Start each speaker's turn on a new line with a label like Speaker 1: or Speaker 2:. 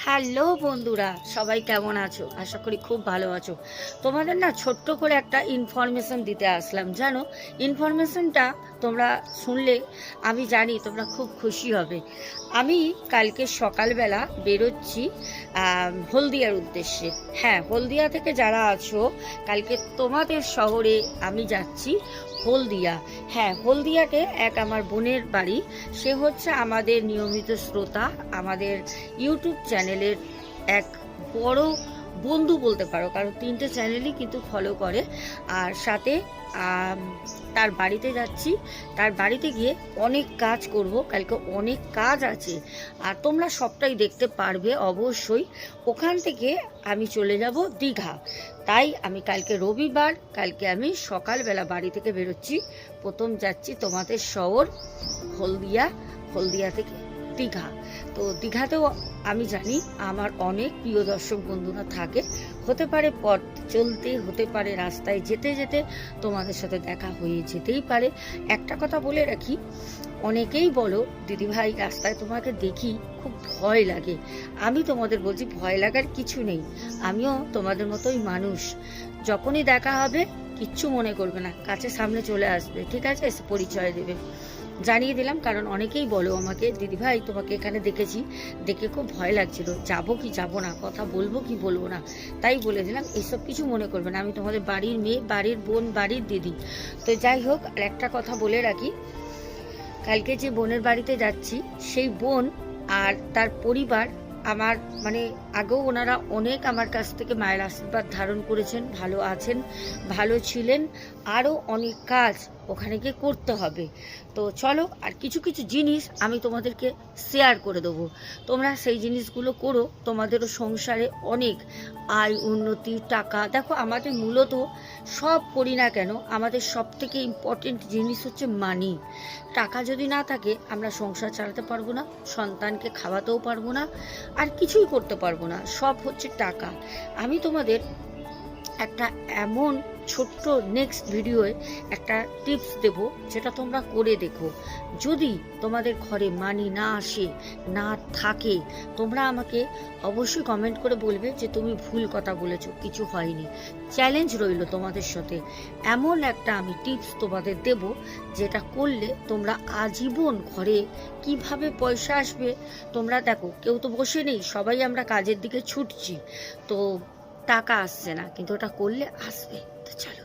Speaker 1: Hello বন্ধুরা, সবাই কেমন আছো? আশা করি খুব ভালো আছো। তোমাদের না ছোট্ট করে একটা ইনফরমেশন দিতে আসলাম। জানো, ইনফরমেশনটা তোমরা শুনলে আমি জানি তোমরা খুব খুশি হবে। আমি কালকে সকালবেলা বেরোচ্ছি হলদিয়ার উদ্দেশ্যে। হ্যাঁ, হলদিয়া থেকে যারা আছো, কালকে তোমাদের শহরে আমি যাচ্ছি হলদিয়া। হ্যাঁ, হলদিয়াতে এক আমার বোনের বাড়ি। সে হচ্ছে আমাদের নিয়মিত শ্রোতা, আমাদের ইউটিউব চ্যানেলের এক বড় বন্ধু বলতে পারো, কারণ 3টে চ্যানেলই কিন্তু ফলো করে। আর সাথে তার বাড়িতে যাচ্ছি। তার বাড়িতে গিয়ে অনেক কাজ করব, কালকে অনেক কাজ আছে আর তোমরা সবটাই দেখতে পারবে অবশ্যই। ওখান থেকে আমি চলে যাব দীঘা। তাই আমি কালকে রবিবার, কালকে আমি সকালবেলা বাড়ি থেকে বেরোচ্ছি। প্রথম যাচ্ছি তোমাদের শহর হলদিয়া, হলদিয়া থেকে দীঘা। তো দীঘাতেও আমি জানি আমার অনেক প্রিয় দর্শক বন্ধুরা থাকে। হতে পারে পথ চলতে, হতে পারে রাস্তায় যেতে যেতে তোমাদের সাথে দেখা হয়ে যেতেই পারে। একটা কথা বলে রাখি, অনেকেই বলো দিদিভাই রাস্তায় তোমাকে দেখি খুব ভয় লাগে। আমি তোমাদের বলছি ভয় লাগার কিছু নেই। আমিও তোমাদের মতোই মানুষ। যখনই দেখা হবে কিচ্ছু মনে করবে না, কাছে সামনে চলে আসবে, ঠিক আছে, এসে পরিচয় দেবে। জানিয়ে দিলাম, কারণ অনেকেই বলো আমাকে দিদিভাই তোমাকে এখানে দেখেছি, দেখে খুব ভয় লাগছিল, যাবো কি যাবো না, কথা বলবো কি বলবো না। তাই বলে দিলাম এইসব কিছু মনে করবে না, আমি তোমাদের বাড়ির মেয়ে, বাড়ির বোন, বাড়ির দিদি। তো যাই হোক, আর একটা কথা বলে রাখি, কালকে যে বোনের বাড়িতে যাচ্ছি সেই বোন আর তার পরিবার আমার মানে আগেও ওনারা অনেক আমার কাছ থেকে মায়ের আশীর্বাদ ধারণ করেছেন, ভালো আছেন, ভালো ছিলেন। আরও অনেক কাজ ওখানে গিয়ে করতে হবে। তো চলো, আর কিছু কিছু জিনিস আমি তোমাদেরকে শেয়ার করে দেবো, তোমরা সেই জিনিসগুলো করো। তোমাদেরও সংসারে অনেক আয় উন্নতি, টাকা। দেখো, আমাদের মূলত সব করি না কেন, আমাদের সব থেকে ইম্পর্টেন্ট জিনিস হচ্ছে মানি। টাকা যদি না থাকে আমরা সংসার চালাতে পারবো না, সন্তানকে খাওয়াতেও পারবো না, আর কিছুই করতে পারবো না। সব হচ্ছে টাকা। আমি তোমাদের একটা এমন ছোট্ট নেক্সট ভিডিওয়ে একটা টিপস দেব, যেটা তোমরা করে দেখো। যদি তোমাদের ঘরে মানি না আসে, না থাকে, তোমরা আমাকে অবশ্যই কমেন্ট করে বলবে যে তুমি ভুল কথা বলেছো, কিছু হয়নি। চ্যালেঞ্জ রইল তোমাদের সাথে। এমন একটা আমি টিপস তোমাদের দেব, যেটা করলে তোমরা আজীবন ঘরে কিভাবে পয়সা আসবে। তোমরা দেখো, কেউ তো বসে নেই, সবাই আমরা কাজের দিকে ছুটছি, তো টাকা আসছে না, কিন্তু ওটা করলে আসবে। তো চলো।